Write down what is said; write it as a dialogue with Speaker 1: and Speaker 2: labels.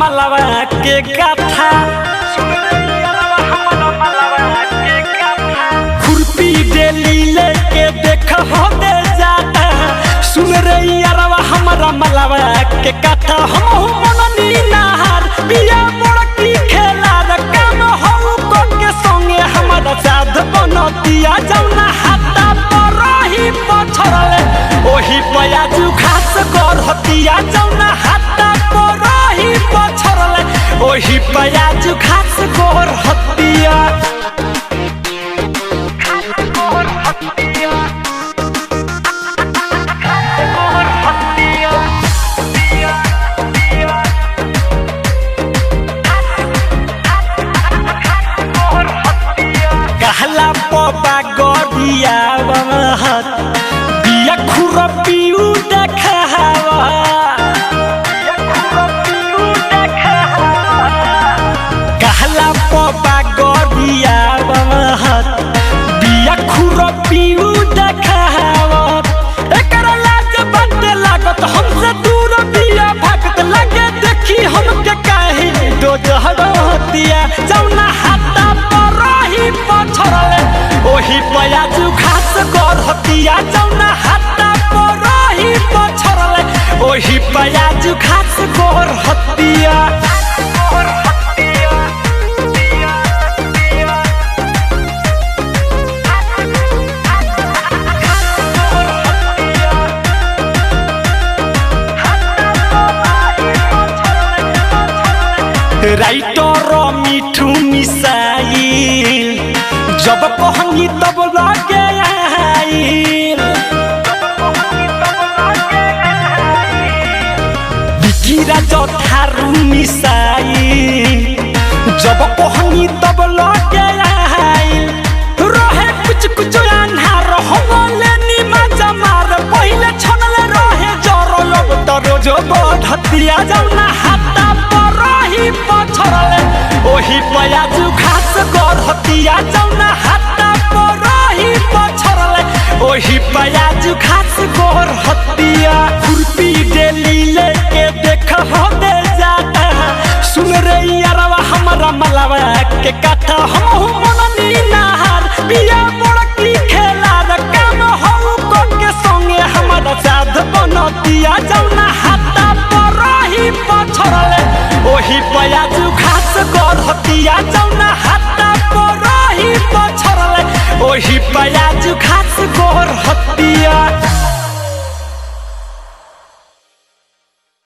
Speaker 1: मलवा के गाथा खुरपी डेली लेके देख हो दे जाता सुन रे यारवा हमारा मलवा के गाथा हम मननी नहार बिया बड़की खेला काम हो को के संगे हमारा साथ बनतिया जौना हाथा पर ही पछरले ओही पयाजू घास करहतिया जौना हाथा पर ही पछरले ओही पयाजू घास करहतिया कहला पपा गड़िया बिया खुरपियू देखावा कहला पपा गड़िया बिया खुरपियू देखावा एकरा लाज बाटे लागत हमसे दूर बिया भागत लगे देखी हमके काहे दो जहरतिया जौना हाथा पर ही पछरले ओही पयाजू घास करहतिया जौना हाथा पर ही पछरले ओही पयाजू घास करहतिया राइटर मिठू मिसाइल जब कहनी तब लगे आइल बिकिरा जथारू मिसाइल जब कहनी तब लगे आइल रहे कुछ कुछ अन्हार हमले निमा जमार पहिले छनले रहे जरो लब त रोज बढ़तिया जौना हाथा पर ही पछरले ओही पयाजू घास करहतिया जौना हाथा पर ही पछरले ओही पयाजू घास करहतिया खुरपी डेली लेके देख हो दे जाता सुन रे यारवा हमारा मलवा के गाथा हम मननी नहार बिया बड़की खेला काम हो को के संगे हमारा साथ बनतिया जौना हाथा पर ही पछरले ओही पयाजू घास करहतिया जौना हाथा पर ही पछरले ओही पयाजू घास करहतिया।